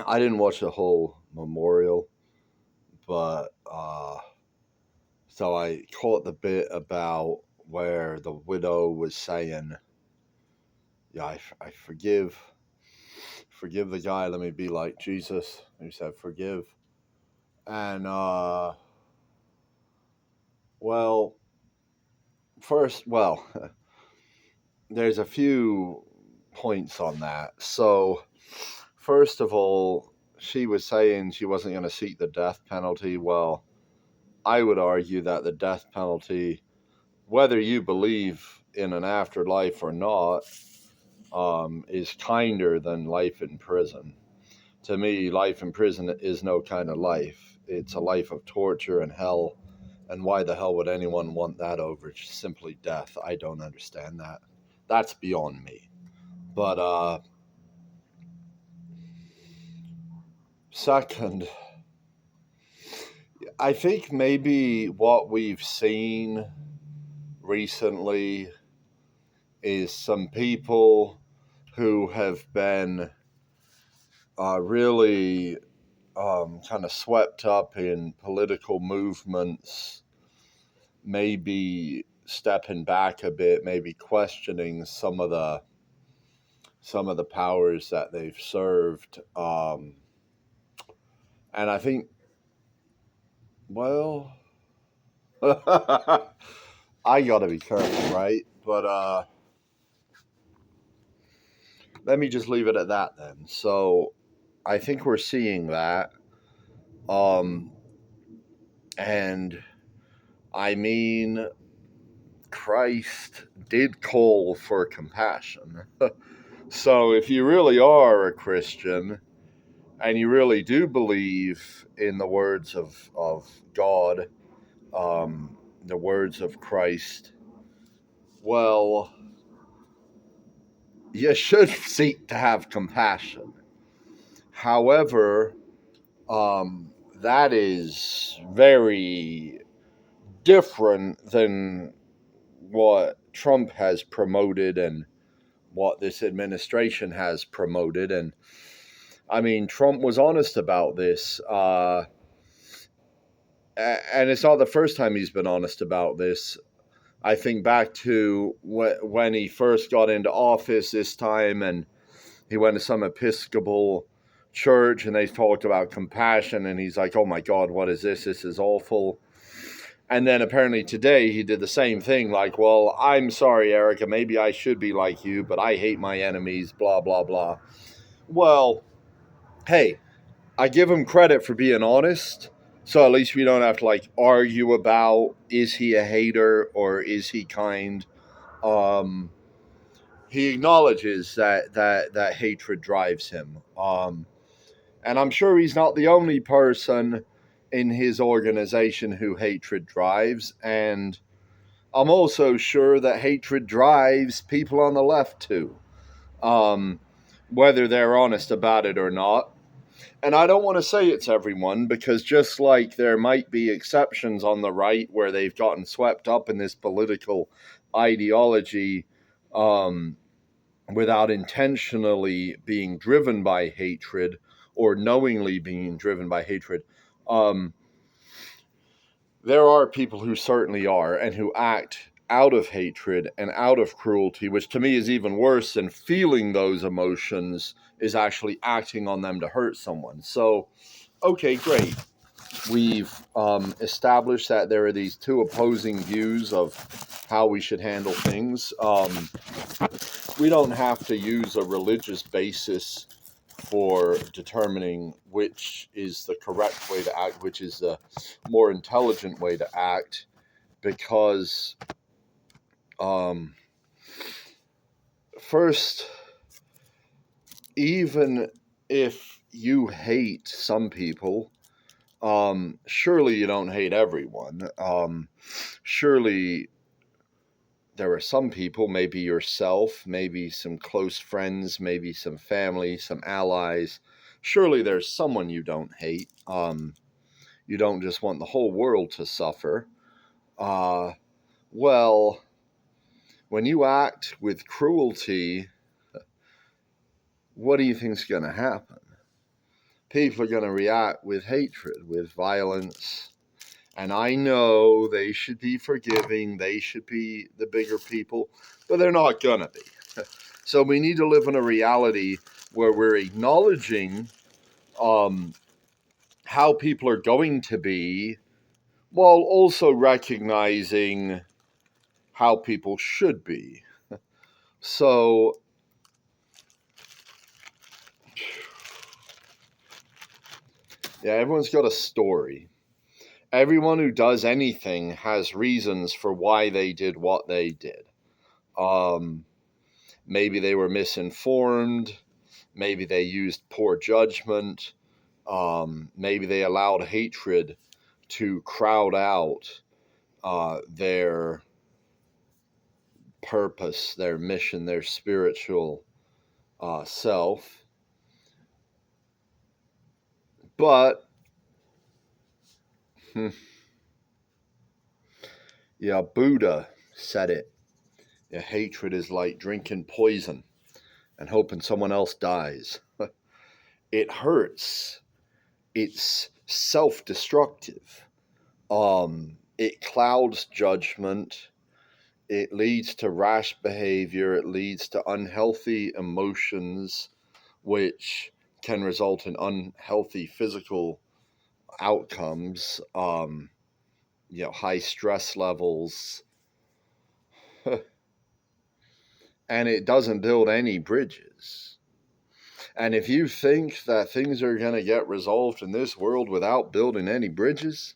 I didn't watch the whole memorial, but so I caught the bit about where the widow was saying, "Yeah, I forgive the guy. Let me be like Jesus." He said, "Forgive," and well, first, well, there's a few points on that. So, first of all, she was saying she wasn't going to seek the death penalty. Well, I would argue that the death penalty, whether you believe in an afterlife or not, is kinder than life in prison. To me, life in prison is no kind of life. It's a life of torture and hell. And why the hell would anyone want that over simply death? I don't understand that. That's beyond me. But second, I think maybe what we've seen recently is some people who have been really kind of swept up in political movements, maybe stepping back a bit, maybe questioning some of the powers that they've served. And I think, well, I gotta be careful, right? But let me just leave it at that then. So I think we're seeing that. And I mean, Christ did call for compassion. So if you really are a Christian and you really do believe in the words of God, the words of Christ, well, you should seek to have compassion. However, that is very different than what Trump has promoted and what this administration has promoted. And I mean, Trump was honest about this. And it's not the first time he's been honest about this. I think back to when he first got into office this time, and he went to some Episcopal church and they talked about compassion, and he's like, oh my God, what is this? This is awful. And then apparently today he did the same thing, like, well, I'm sorry, Erika, maybe I should be like you, but I hate my enemies, blah, blah, blah. Well, hey, I give him credit for being honest. So at least we don't have to like argue about, is he a hater or is he kind? He acknowledges that hatred drives him. And I'm sure he's not the only person in his organization who hatred drives. And I'm also sure that hatred drives people on the left too, whether they're honest about it or not. And I don't want to say it's everyone, because just like there might be exceptions on the right where they've gotten swept up in this political ideology without intentionally being driven by hatred or knowingly being driven by hatred, there are people who certainly are and who act out of hatred and out of cruelty, which to me is even worse than feeling those emotions, is actually acting on them to hurt someone. So, okay, great. We've established that there are these two opposing views of how we should handle things. We don't have to use a religious basis for determining which is the correct way to act, which is the more intelligent way to act, because first, even if you hate some people, surely you don't hate everyone. Surely there are some people, maybe yourself, maybe some close friends, maybe some family, some allies. Surely there's someone you don't hate. You don't just want the whole world to suffer. Well, when you act with cruelty, what do you think's going to happen? people are going to react with hatred, with violence. And I know they should be forgiving, they should be the bigger people, but they're not going to be. So we need to live in a reality where we're acknowledging how people are going to be, while also recognizing how people should be. So, yeah, everyone's got a story. Everyone who does anything has reasons for why they did what they did. Maybe they were misinformed. Maybe they used poor judgment. Maybe they allowed hatred to crowd out their purpose, their mission, their spiritual self. But, yeah, Buddha said it. Yeah, hatred is like drinking poison and hoping someone else dies. It hurts. It's self-destructive. It clouds judgment. It leads to rash behavior. It leads to unhealthy emotions, which can result in unhealthy physical outcomes. High stress levels, and it doesn't build any bridges. And if you think that things are going to get resolved in this world without building any bridges,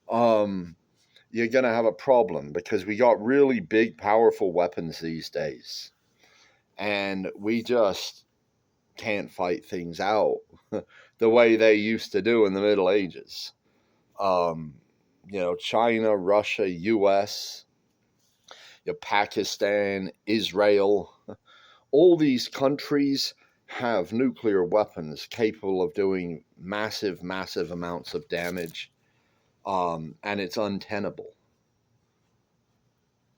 you're going to have a problem, because we got really big, powerful weapons these days. And we just can't fight things out the way they used to do in the Middle Ages. China, Russia, US, Pakistan, Israel, all these countries have nuclear weapons capable of doing massive, massive amounts of damage. And it's untenable.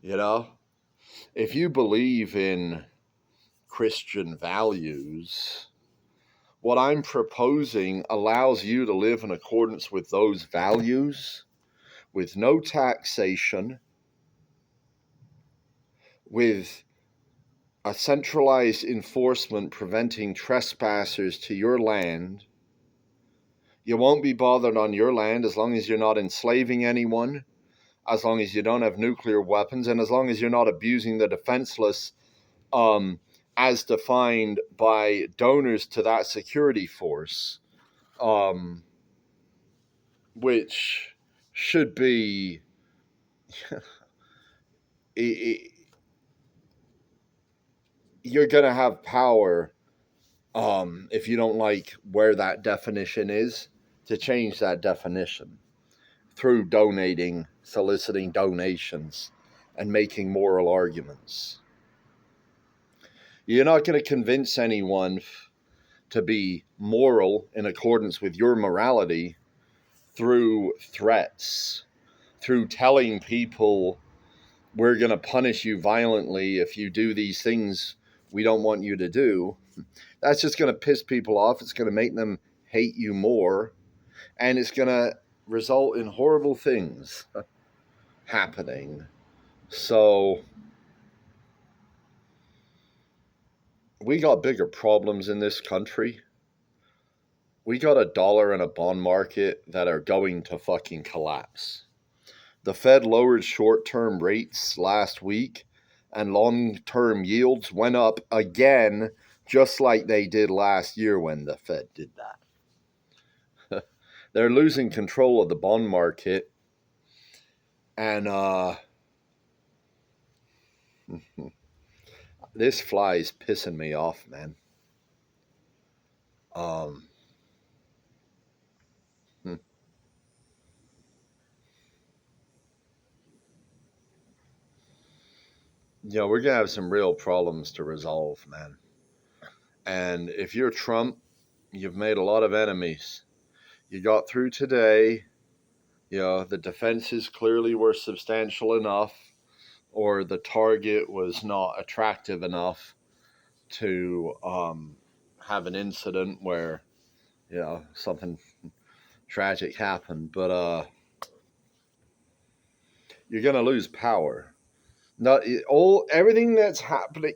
If you believe in Christian values, what I'm proposing allows you to live in accordance with those values, with no taxation, with a centralized enforcement preventing trespassers to your land. You won't be bothered on your land as long as you're not enslaving anyone, as long as you don't have nuclear weapons, and as long as you're not abusing the defenseless, as defined by donors to that security force, which should be you're going to have power, if you don't like where that definition is, to change that definition through donating, soliciting donations, and making moral arguments. You're not going to convince anyone to be moral in accordance with your morality through threats, through telling people we're going to punish you violently if you do these things we don't want you to do. That's just going to piss people off. It's going to make them hate you more. And it's going to result in horrible things happening. So we got bigger problems in this country. We got a dollar and a bond market that are going to fucking collapse. The Fed lowered short-term rates last week, and long-term yields went up again, just like they did last year when the Fed did that. They're losing control of the bond market, and this fly is pissing me off, man. We're going to have some real problems to resolve, man. And if you're Trump, you've made a lot of enemies. You got through today. The defenses clearly were substantial enough, or the target was not attractive enough to have an incident where something tragic happened, but you're gonna lose power. Not all everything that's happening,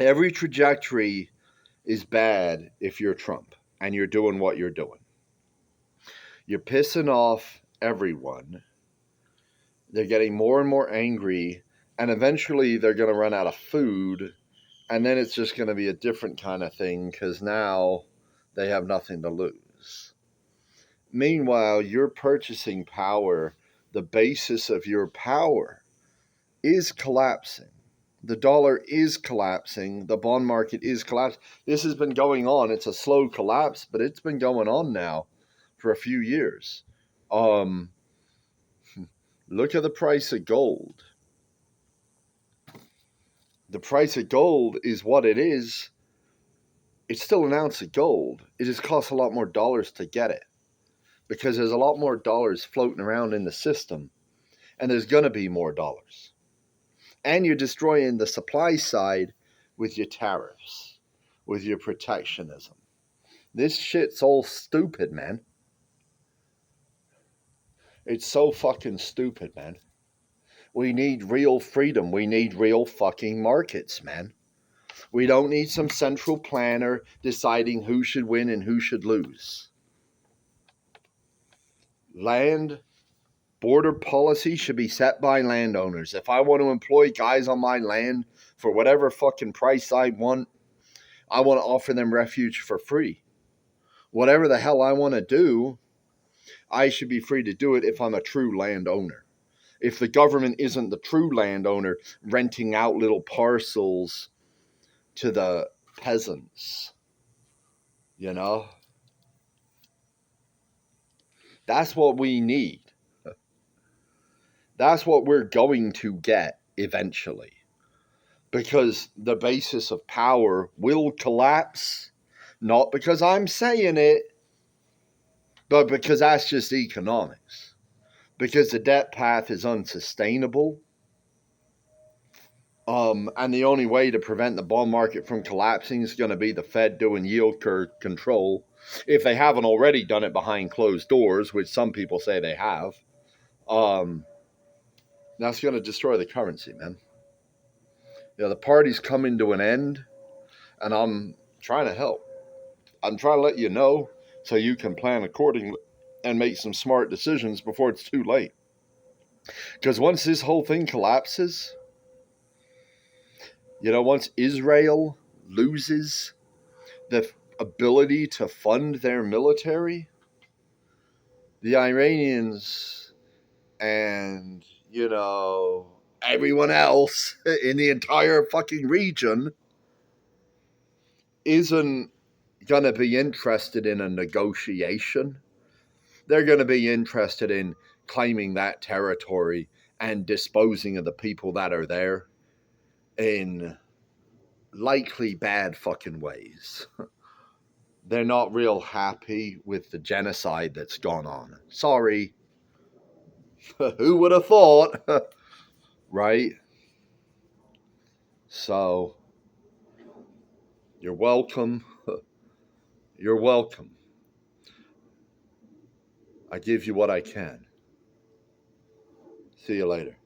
every trajectory is bad if you're Trump and you're doing what you're doing. You're pissing off everyone. They're getting more and more angry, and eventually they're going to run out of food, and then it's just going to be a different kind of thing because now they have nothing to lose. Meanwhile, you're purchasing power. The basis of your power is collapsing. The dollar is collapsing. The bond market is collapsing. This has been going on. It's a slow collapse, but it's been going on now for a few years. Um, Look at the price of gold. The price of gold is what it is. It's still an ounce of gold. It just costs a lot more dollars to get it because there's a lot more dollars floating around in the system, and there's going to be more dollars. And you're destroying the supply side with your tariffs, with your protectionism. This shit's all stupid, man. It's so fucking stupid, man. We need real freedom. We need real fucking markets, man. We don't need some central planner deciding who should win and who should lose. Land border policy should be set by landowners. If I want to employ guys on my land for whatever fucking price I want to offer them refuge for free. Whatever the hell I want to do, I should be free to do it if I'm a true landowner. If the government isn't the true landowner renting out little parcels to the peasants, you know? That's what we need. That's what we're going to get eventually. Because the basis of power will collapse, not because I'm saying it, but because that's just economics. Because the debt path is unsustainable. And the only way to prevent the bond market from collapsing is going to be the Fed doing yield curve control. If they haven't already done it behind closed doors, which some people say they have, that's going to destroy the currency, man. The party's coming to an end, and I'm trying to help. I'm trying to let you know so you can plan accordingly and make some smart decisions before it's too late. Because once this whole thing collapses, once Israel loses the ability to fund their military, the Iranians and, everyone else in the entire fucking region isn't going to be interested in a negotiation. They're going to be interested in claiming that territory and disposing of the people that are there in likely bad fucking ways. They're not real happy with the genocide that's gone on. Sorry. Who would have thought? Right? So, you're welcome. You're welcome. I give you what I can. See you later.